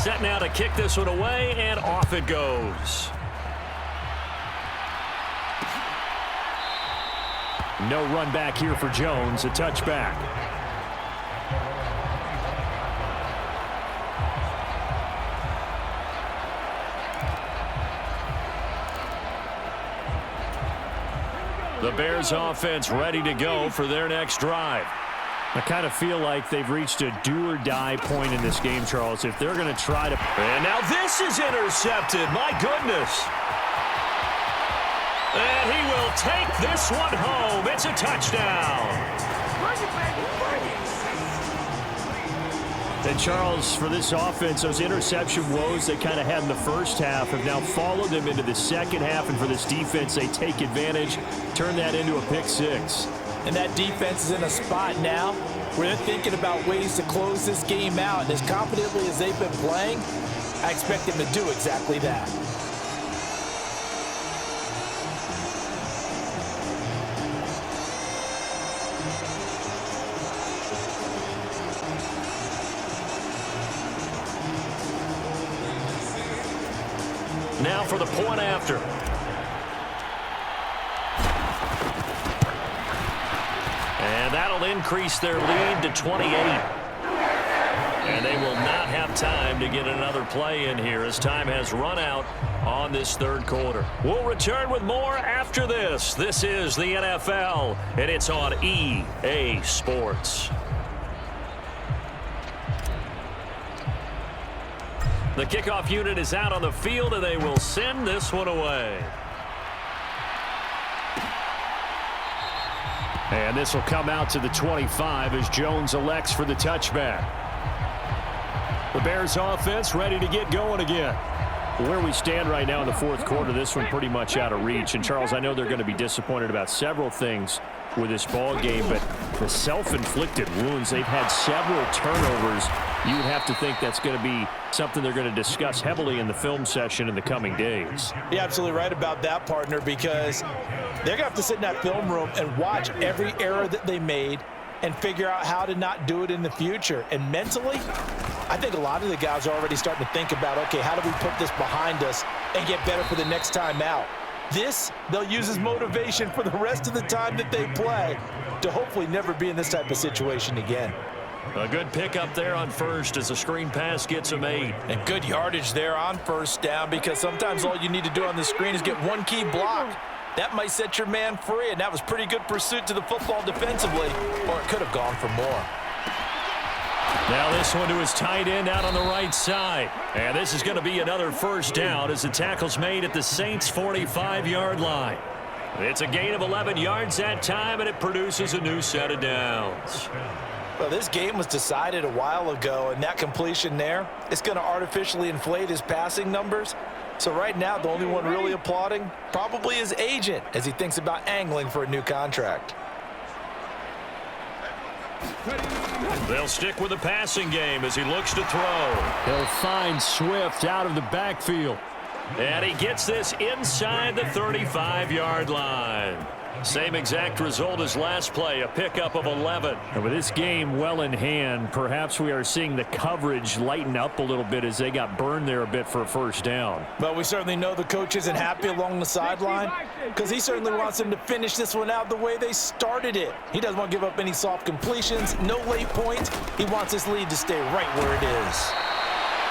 Set now to kick this one away, and off it goes. No run back here for Jones, a touchback. The Bears offense ready to go for their next drive. I kind of feel like they've reached a do-or-die point in this game, Charles. If they're going to try to... And now this is intercepted. My goodness. And he will take this one home. It's a touchdown. And, Charles, for this offense, those interception woes they kind of had in the first half have now followed them into the second half. And for this defense, they take advantage, turn that into a pick 6. And that defense is in a spot now where they're thinking about ways to close this game out. And as confidently as they've been playing, I expect them to do exactly that. Now for the point after. And that'll increase their lead to 28. And they will not have time to get another play in here as time has run out on this 3rd quarter. We'll return with more after this. This is the NFL, and it's on EA Sports. The kickoff unit is out on the field, and they will send this one away. And this will come out to the 25 as Jones elects for the touchback. The Bears offense ready to get going again. Where we stand right now in the fourth quarter, this one pretty much out of reach. And, Charles, I know they're going to be disappointed about several things with this ball game, but the self-inflicted wounds, they've had several turnovers. You would have to think that's going to be something they're going to discuss heavily in the film session in the coming days. You're absolutely right about that, partner, because they're going to have to sit in that film room and watch every error that they made and figure out how to not do it in the future. And mentally, I think a lot of the guys are already starting to think about, okay, how do we put this behind us and get better for the next time out? This, they'll use as motivation for the rest of the time that they play to hopefully never be in this type of situation again. A good pickup there on first as the screen pass gets him 8. And good yardage there on first down, because sometimes all you need to do on the screen is get one key block. That might set your man free, and that was pretty good pursuit to the football defensively, or it could have gone for more. Now this one to his tight end out on the right side. And this is going to be another first down as the tackle's made at the Saints' 45-yard line. It's a gain of 11 yards that time, and it produces a new set of downs. Well, this game was decided a while ago, and that completion there, it's going to artificially inflate his passing numbers. So right now, the only one really applauding probably his agent as he thinks about angling for a new contract. They'll stick with the passing game as he looks to throw. He'll find Swift out of the backfield. And he gets this inside the 35-yard line. Same exact result as last play, a pickup of 11. And with this game well in hand, perhaps we are seeing the coverage lighten up a little bit as they got burned there a bit for a first down. But we certainly know the coach isn't happy along the sideline because he certainly wants them to finish this one out the way they started it. He doesn't want to give up any soft completions, no late points. He wants his lead to stay right where it is.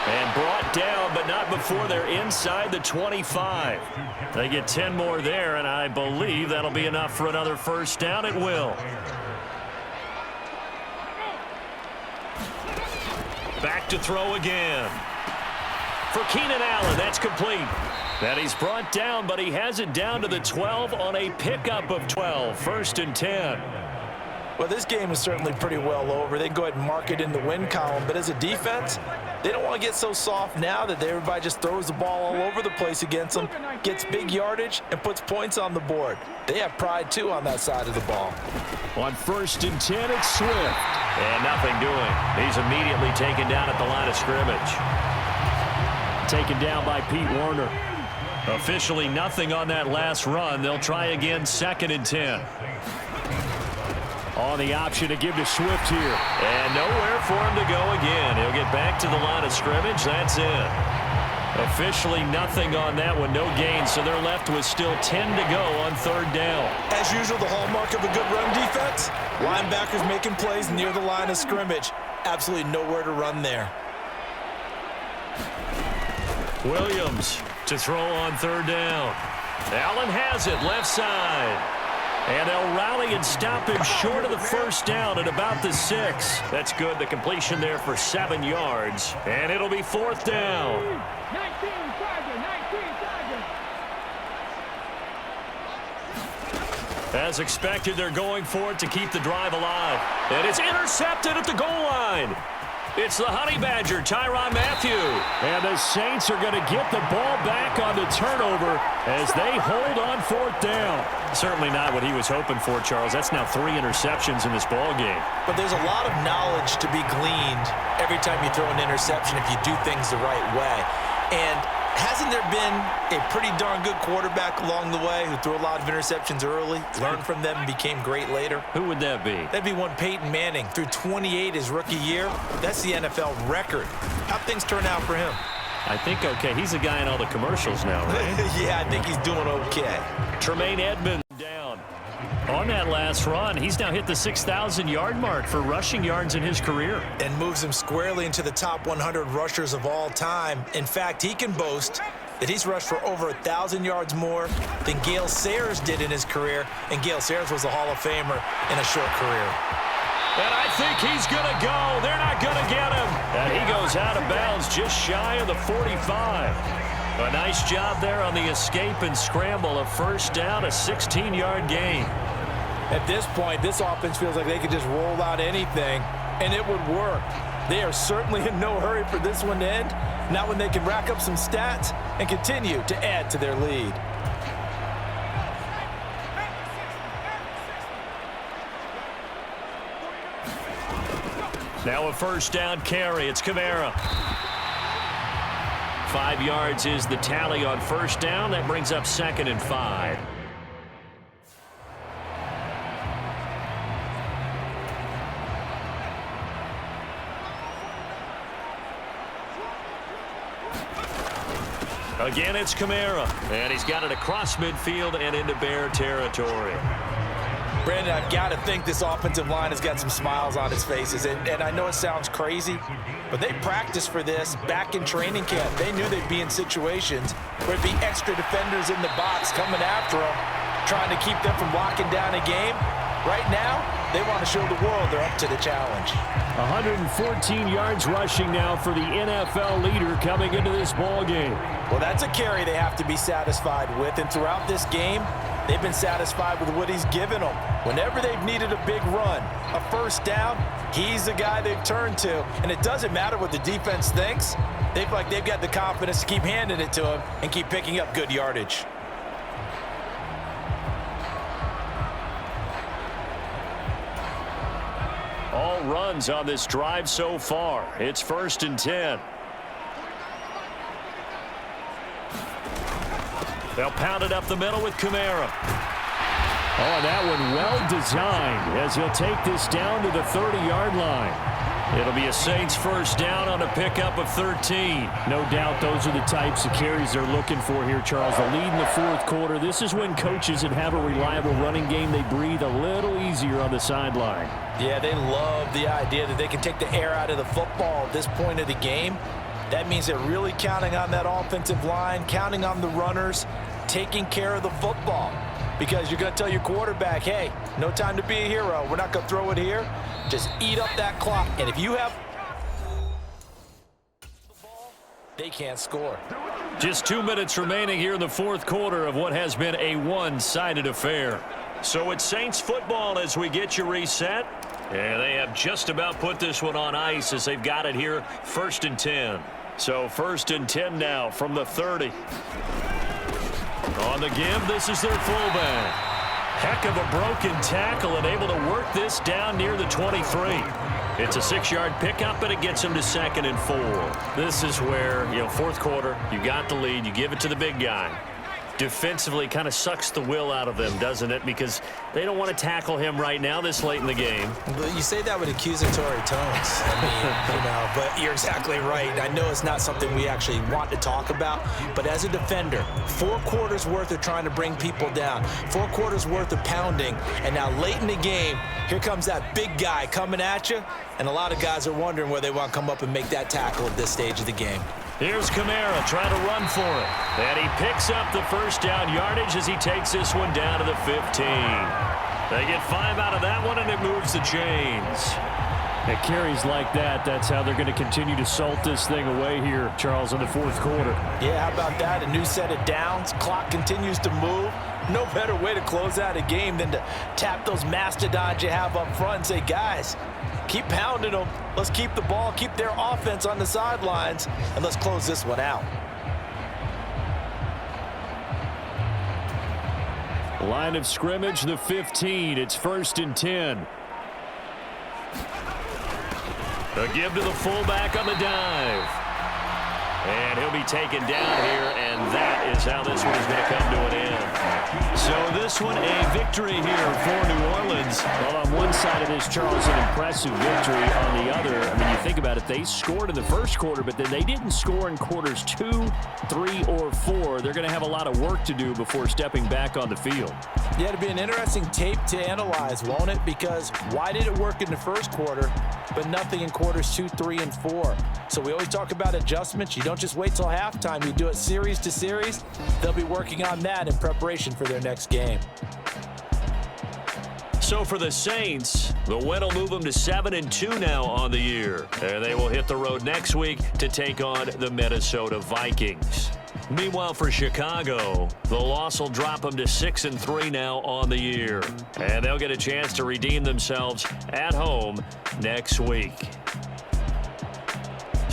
And brought down, but not before they're inside the 25. They get 10 more there, and I believe that'll be enough for another first down. It will. Back to throw again. For Keenan Allen, that's complete. And he's brought down, but he has it down to the 12 on a pickup of 12. First and 10. Well, this game is certainly pretty well over. They can go ahead and mark it in the win column, but as a defense, they don't want to get so soft now that everybody just throws the ball all over the place against them, gets big yardage, and puts points on the board. They have pride, too, on that side of the ball. On first and 10, it's Swift. And nothing doing. He's immediately taken down at the line of scrimmage. Taken down by Pete Werner. Officially nothing on that last run. They'll try again, second and 10. On the option to give to Swift here. And nowhere for him to go again. He'll get back to the line of scrimmage. That's it. Officially nothing on that one. No gain. So they're left with still 10 to go on third down. As usual, the hallmark of a good run defense, linebackers making plays near the line of scrimmage. Absolutely nowhere to run there. Williams to throw on third down. Allen has it left side. And they'll rally and stop him short of the first down at about the 6. That's good. The completion there for 7 yards. And it'll be fourth down. As expected, they're going for it to keep the drive alive. And it's intercepted at the goal line. It's the Honey Badger, Tyrann Mathieu. And the Saints are going to get the ball back on the turnover as they hold on fourth down. Certainly not what he was hoping for, Charles. That's now 3 interceptions in this ball game. But there's a lot of knowledge to be gleaned every time you throw an interception if you do things the right way. And hasn't there been a pretty darn good quarterback along the way who threw a lot of interceptions early, learned from them, and became great later? Who would that be? That'd be one Peyton Manning. Threw 28 his rookie year. That's the NFL record. How'd things turn out for him? I think okay. He's the guy in all the commercials now, right? Yeah, I think he's doing okay. Tremaine Edmonds down. On that last run, he's now hit the 6,000-yard mark for rushing yards in his career. And moves him squarely into the top 100 rushers of all time. In fact, he can boast that he's rushed for over 1,000 yards more than Gale Sayers did in his career. And Gale Sayers was a Hall of Famer in a short career. And I think he's going to go. They're not going to get him. And he goes out of bounds just shy of the 45. A nice job there on the escape and scramble. A first down, a 16-yard gain. At this point, this offense feels like they could just roll out anything, and it would work. They are certainly in no hurry for this one to end, not when they can rack up some stats and continue to add to their lead. Now a first down carry. It's Kamara. 5 yards is the tally on first down. That brings up 2nd and 5. Again, it's Kamara. And he's got it across midfield and into Bear territory. Brandon, I've got to think this offensive line has got some smiles on its faces. And I know it sounds crazy, but they practiced for this back in training camp. They knew they'd be in situations where it'd be extra defenders in the box coming after them, trying to keep them from locking down a game. Right now, they want to show the world they're up to the challenge. 114 yards rushing now for the NFL leader coming into this ball game. Well, that's a carry they have to be satisfied with. And throughout this game, they've been satisfied with what he's given them. Whenever they've needed a big run, a first down, he's the guy they've turned to. And it doesn't matter what the defense thinks. They feel like they've got the confidence to keep handing it to him and keep picking up good yardage. All runs on this drive so far. It's 1st and 10. They'll pound it up the middle with Kamara. Oh, that one well designed as he'll take this down to the 30-yard line. It'll be a Saints first down on a pickup of 13. No doubt those are the types of carries they're looking for here, Charles. The lead in the fourth quarter. This is when coaches that have a reliable running game, they breathe a little easier on the sideline. Yeah, they love the idea that they can take the air out of the football at this point of the game. That means they're really counting on that offensive line, counting on the runners, taking care of the football. Because you're going to tell your quarterback, hey, no time to be a hero. We're not going to throw it here. Just eat up that clock. And if you have the ball, they can't score. Just 2 minutes remaining here in the fourth quarter of what has been a one-sided affair. So it's Saints football as we get you reset. And they have just about put this one on ice as they've got it here 1st and 10. So 1st and 10 now from the 30. On the give, this is their fullback. Heck of a broken tackle and able to work this down near the 23. It's a 6-yard pickup, and it gets them to 2nd and 4. This is where, fourth quarter, you got the lead, you give it to the big guy. Defensively kind of sucks the will out of them, doesn't it? Because they don't want to tackle him right now this late in the game. But you say that with accusatory tones. I mean, but you're exactly right. I know it's not something we actually want to talk about, but as a defender, 4 quarters worth of trying to bring people down, 4 quarters worth of pounding, and now late in the game, here comes that big guy coming at you, and a lot of guys are wondering where they want to come up and make that tackle at this stage of the game. Here's Kamara trying to run for it. And he picks up the first down yardage as he takes this one down to the 15. They get 5 out of that one, and it moves the chains. At carries like that, that's how they're going to continue to salt this thing away here, Charles, in the fourth quarter. Yeah, how about that? A new set of downs. Clock continues to move. No better way to close out a game than to tap those mastodons you have up front and say, guys, keep pounding them. Let's keep the ball, keep their offense on the sidelines, and let's close this one out. Line of scrimmage, the 15. It's 1st and 10. A give to the fullback on the dive. And he'll be taken down here, and that is how this one is going to come to an end. So this one, a victory here for New Orleans. Well, on one side of this, Charles, an impressive victory. On the other, I mean, you think about it, they scored in the first quarter, but then they didn't score in quarters 2, 3, or 4. They're going to have a lot of work to do before stepping back on the field. Yeah, it'll be an interesting tape to analyze, won't it? Because why did it work in the first quarter, but nothing in quarters 2, 3, and 4? So we always talk about adjustments. You don't just wait till halftime. You do it series to series. They'll be working on that in preparation for their next game. So for the Saints, the win will move them to 7-2 now on the year. And they will hit the road next week to take on the Minnesota Vikings. Meanwhile, for Chicago, the loss will drop them to 6-3 now on the year. And they'll get a chance to redeem themselves at home next week.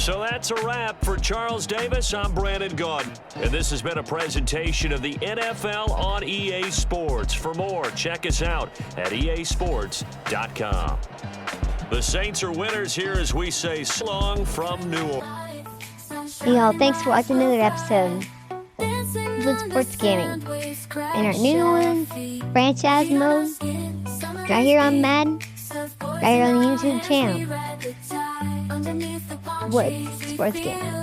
So that's a wrap. For Charles Davis, I'm Brandon Gaudin. And this has been a presentation of the NFL on EA Sports. For more, check us out at easports.com. The Saints are winners here as we say so long from New Orleans. Hey y'all, thanks for watching another episode of Sports Gaming. And our new one, franchise mode, right here on Madden, right here on the YouTube channel. What's Sports Gaming?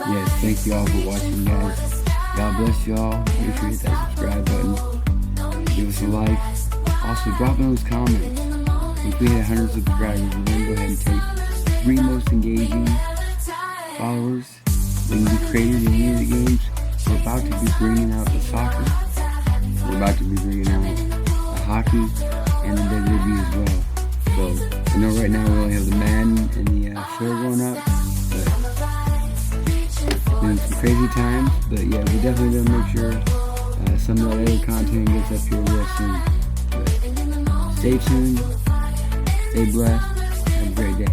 Yes, thank you all for watching, guys. God bless y'all. Make sure you hit that subscribe button. Give us a like. Also, drop in those comments. If we hit 100 subscribers, we're going to go ahead and take 3 most engaging followers. They can be created in any of the games. We're about to be bringing out the soccer. We're about to be bringing out the hockey and the WWE as well. So, I know right now we only have the Madden and the show going up. But it's been some crazy times. But yeah, we're definitely going to make sure some of that other content gets up here real soon. But stay tuned. Stay blessed. Have a great day.